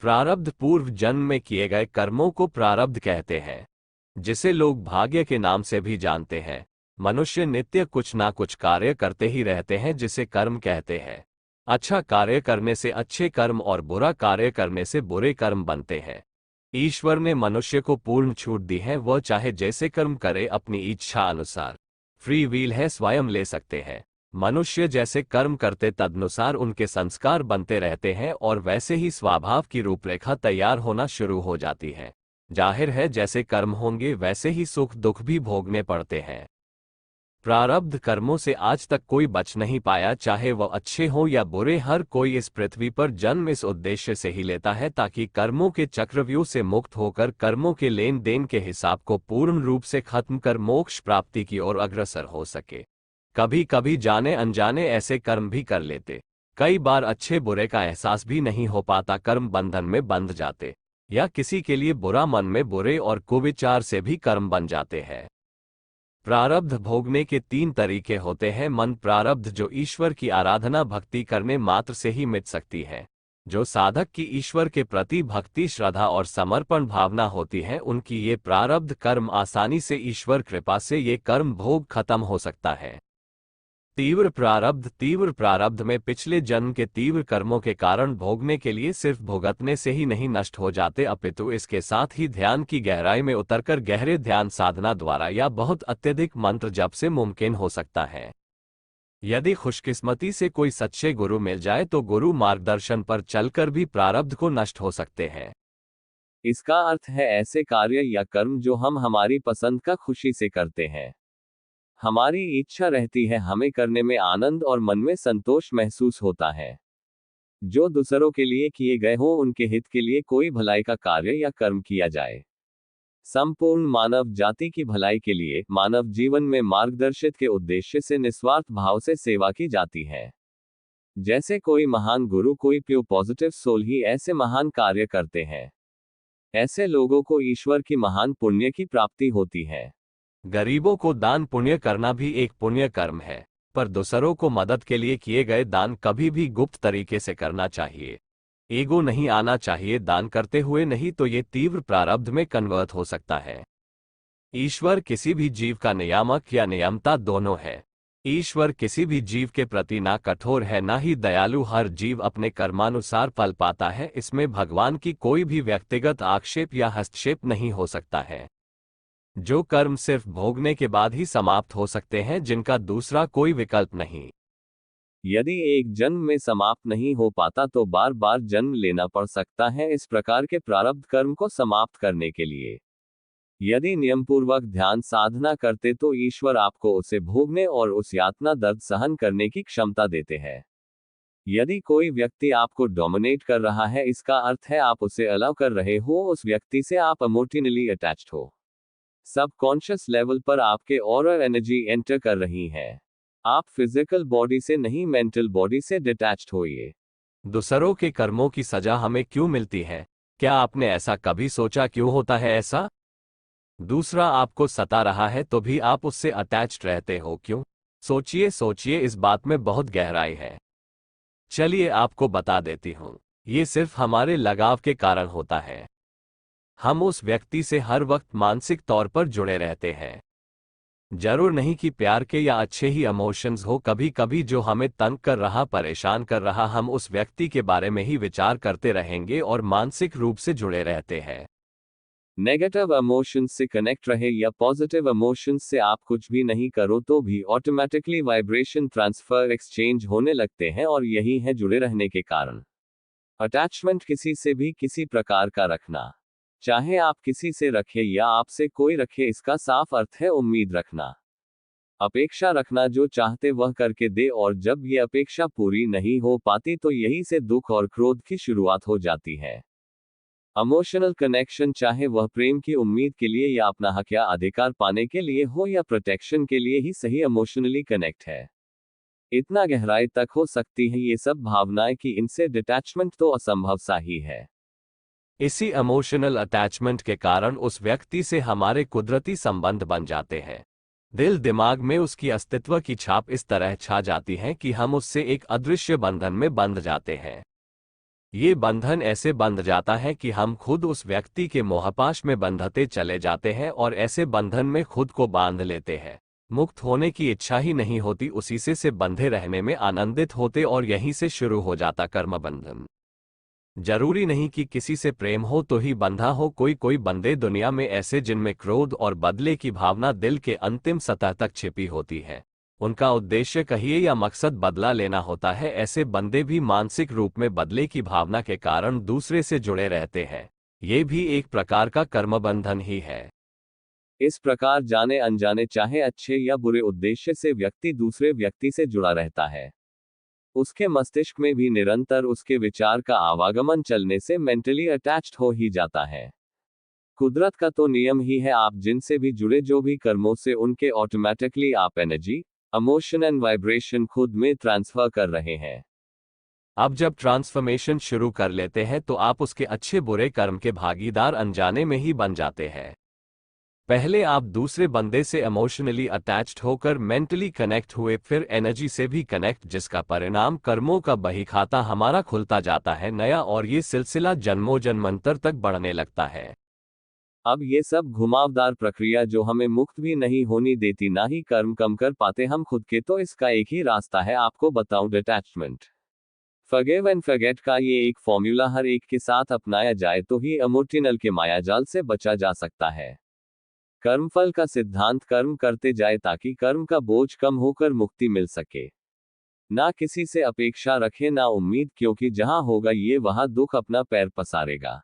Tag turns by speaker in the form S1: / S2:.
S1: प्रारब्ध पूर्व जन्म में किए गए कर्मों को प्रारब्ध कहते हैं, जिसे लोग भाग्य के नाम से भी जानते हैं। मनुष्य नित्य कुछ ना कुछ कार्य करते ही रहते हैं, जिसे कर्म कहते हैं। अच्छा कार्य करने से अच्छे कर्म और बुरा कार्य करने से बुरे कर्म बनते हैं। ईश्वर ने मनुष्य को पूर्ण छूट दी है, वह चाहे जैसे कर्म करे अपनी इच्छा अनुसार। फ्री व्हील है, स्वयं ले सकते हैं। मनुष्य जैसे कर्म करते तदनुसार उनके संस्कार बनते रहते हैं और वैसे ही स्वभाव की रूपरेखा तैयार होना शुरू हो जाती है। जाहिर है, जैसे कर्म होंगे वैसे ही सुख दुख भी भोगने पड़ते हैं। प्रारब्ध कर्मों से आज तक कोई बच नहीं पाया, चाहे वह अच्छे हों या बुरे। हर कोई इस पृथ्वी पर जन्म इस उद्देश्य से ही लेता है ताकि कर्मों के चक्रव्यूह से मुक्त होकर कर्मों के लेन देन के हिसाब को पूर्ण रूप से खत्म कर मोक्ष प्राप्ति की ओर अग्रसर हो सके। कभी कभी जाने अनजाने ऐसे कर्म भी कर लेते। कई बार अच्छे बुरे का एहसास भी नहीं हो पाता, कर्म बंधन में बंध जाते, या किसी के लिए बुरा मन में बुरे और कुविचार से भी कर्म बन जाते हैं। प्रारब्ध भोगने के 3 तरीके होते हैं। मन प्रारब्ध, जो ईश्वर की आराधना भक्ति करने मात्र से ही मिट सकती है। जो साधक की ईश्वर के प्रति भक्ति श्रद्धा और समर्पण भावना होती है, उनकी ये प्रारब्ध कर्म आसानी से ईश्वर कृपा से ये कर्म भोग खत्म हो सकता है। तीव्र प्रारब्ध में पिछले जन्म के तीव्र कर्मों के कारण भोगने के लिए सिर्फ भुगतने से ही नहीं नष्ट हो जाते, अपितु इसके साथ ही ध्यान की गहराई में उतरकर गहरे ध्यान साधना द्वारा या बहुत अत्यधिक मंत्र जप से मुमकिन हो सकता है। यदि खुशकिस्मती से कोई सच्चे गुरु मिल जाए तो गुरु मार्गदर्शन पर चलकर भी प्रारब्ध को नष्ट हो सकते हैं। इसका अर्थ है ऐसे कार्य या कर्म जो हम हमारी पसंद का खुशी से करते हैं। हमारी इच्छा रहती है, हमें करने में आनंद और मन में संतोष महसूस होता है। जो दूसरों के लिए किए गए हों, उनके हित के लिए कोई भलाई का कार्य या कर्म किया जाए। संपूर्ण मानव जाति की भलाई के लिए मानव जीवन में मार्गदर्शित के उद्देश्य से निस्वार्थ भाव से सेवा की जाती है। जैसे कोई महान गुरु, कोई प्योर पॉजिटिव सोल ही ऐसे महान कार्य करते हैं। ऐसे लोगों को ईश्वर की महान पुण्य की प्राप्ति होती है। गरीबों को दान पुण्य करना भी एक पुण्य कर्म है, पर दूसरों को मदद के लिए किए गए दान कभी भी गुप्त तरीके से करना चाहिए। ईगो नहीं आना चाहिए दान करते हुए, नहीं तो ये तीव्र प्रारब्ध में कन्वर्ट हो सकता है। ईश्वर किसी भी जीव का नियामक या नियमता दोनों है। ईश्वर किसी भी जीव के प्रति ना कठोर है ना ही दयालु। हर जीव अपने कर्मानुसार फल पाता है, इसमें भगवान की कोई भी व्यक्तिगत आक्षेप या हस्तक्षेप नहीं हो सकता है। जो कर्म सिर्फ भोगने के बाद ही समाप्त हो सकते हैं, जिनका दूसरा कोई विकल्प नहीं। यदि एक जन्म में समाप्त नहीं हो पाता तो बार बार जन्म लेना पड़ सकता है इस प्रकार के प्रारब्ध कर्म को समाप्त करने के लिए। यदि नियमपूर्वक ध्यान साधना करते तो ईश्वर आपको उसे भोगने और उस यातना दर्द सहन करने की क्षमता देते हैं। यदि कोई व्यक्ति आपको डोमिनेट कर रहा है, इसका अर्थ है आप उसे अलाउ कर रहे हो, उस व्यक्ति से आप इमोशनली अटैच्ड हो। सबकॉन्शियस लेवल पर आपके ऑरा एनर्जी एंटर कर रही है। आप फिजिकल बॉडी से नहीं, मेंटल बॉडी से डिटैच्ड होइए। दूसरों के कर्मों की सजा हमें क्यों मिलती है? क्या आपने ऐसा कभी सोचा, क्यों होता है ऐसा? दूसरा आपको सता रहा है तो भी आप उससे अटैच्ड रहते हो, क्यों? सोचिए सोचिए, इस बात में बहुत गहराई है। चलिए आपको बता देती हूं, ये सिर्फ हमारे लगाव के कारण होता है। हम उस व्यक्ति से हर वक्त मानसिक तौर पर जुड़े रहते हैं। जरूर नहीं कि प्यार के या अच्छे ही इमोशंस हो, कभी कभी जो हमें तंग कर रहा, परेशान कर रहा, हम उस व्यक्ति के बारे में ही विचार करते रहेंगे और मानसिक रूप से जुड़े रहते हैं। नेगेटिव इमोशंस से कनेक्ट रहे या पॉजिटिव इमोशंस से आप कुछ भी नहीं करो तो भी ऑटोमेटिकली वाइब्रेशन ट्रांसफर एक्सचेंज होने लगते हैं, और यही है जुड़े रहने के कारण। अटैचमेंट किसी से भी किसी प्रकार का रखना, चाहे आप किसी से रखें या आपसे कोई रखे, इसका साफ अर्थ है उम्मीद रखना, अपेक्षा रखना, जो चाहते वह करके दे, और जब ये अपेक्षा पूरी नहीं हो पाती तो यही से दुख और क्रोध की शुरुआत हो जाती है। इमोशनल कनेक्शन, चाहे वह प्रेम की उम्मीद के लिए या अपना हक या अधिकार पाने के लिए हो या प्रोटेक्शन के लिए ही सही, इमोशनली कनेक्ट है। इतना गहराई तक हो सकती है ये सब भावनाएं कि इनसे डिटैचमेंट तो असंभव सा ही है। इसी इमोशनल अटैचमेंट के कारण उस व्यक्ति से हमारे कुदरती संबंध बन जाते हैं। दिल दिमाग में उसकी अस्तित्व की छाप इस तरह छा जाती है कि हम उससे एक अदृश्य बंधन में बंध जाते हैं। ये बंधन ऐसे बंध जाता है कि हम खुद उस व्यक्ति के मोहपाश में बंधते चले जाते हैं और ऐसे बंधन में खुद को बांध लेते हैं। मुक्त होने की इच्छा ही नहीं होती, उसी से बंधे रहने में आनंदित होते और यहीं से शुरू हो जाता कर्म बंधन। जरूरी नहीं कि किसी से प्रेम हो तो ही बंधा हो, कोई कोई बंदे दुनिया में ऐसे जिनमें क्रोध और बदले की भावना दिल के अंतिम सतह तक छिपी होती है। उनका उद्देश्य कहिए या मकसद बदला लेना होता है। ऐसे बंदे भी मानसिक रूप में बदले की भावना के कारण दूसरे से जुड़े रहते हैं। ये भी एक प्रकार का कर्मबंधन ही है। इस प्रकार जाने अनजाने चाहे अच्छे या बुरे उद्देश्य से व्यक्ति दूसरे व्यक्ति से जुड़ा रहता है। उसके मस्तिष्क में भी निरंतर उसके विचार का आवागमन चलने से मेंटली अटैच्ड हो ही जाता है। कुदरत का तो नियम ही है, आप जिनसे भी जुड़े जो भी कर्मों से उनके ऑटोमेटिकली आप एनर्जी, इमोशन एंड वाइब्रेशन खुद में ट्रांसफर कर रहे हैं। अब जब ट्रांसफॉर्मेशन शुरू कर लेते हैं तो आप उसके अच्छे बुरे कर्म के भागीदार अनजाने में ही बन जाते हैं। पहले आप दूसरे बंदे से इमोशनली अटैच्ड होकर मेंटली कनेक्ट हुए, फिर एनर्जी से भी कनेक्ट, जिसका परिणाम कर्मों का बही खाता हमारा खुलता जाता है नया, और ये सिलसिला जन्मों जन्मांतर तक बढ़ने लगता है। अब ये सब घुमावदार प्रक्रिया जो हमें मुक्त भी नहीं होनी देती, ना ही कर्म कम कर पाते हम खुद के, तो इसका एक ही रास्ता है, आपको बताऊं, डिटैचमेंट। फॉरगिव एंड फॉरगेट का ये एक फॉर्मूला हर एक के साथ अपनाया जाए तो ही इमोशनल के मायाजाल से बचा जा सकता है। कर्मफल का सिद्धांत, कर्म करते जाए ताकि कर्म का बोझ कम होकर मुक्ति मिल सके। ना किसी से अपेक्षा रखे, ना उम्मीद, क्योंकि जहां होगा ये वहां दुख अपना पैर पसारेगा।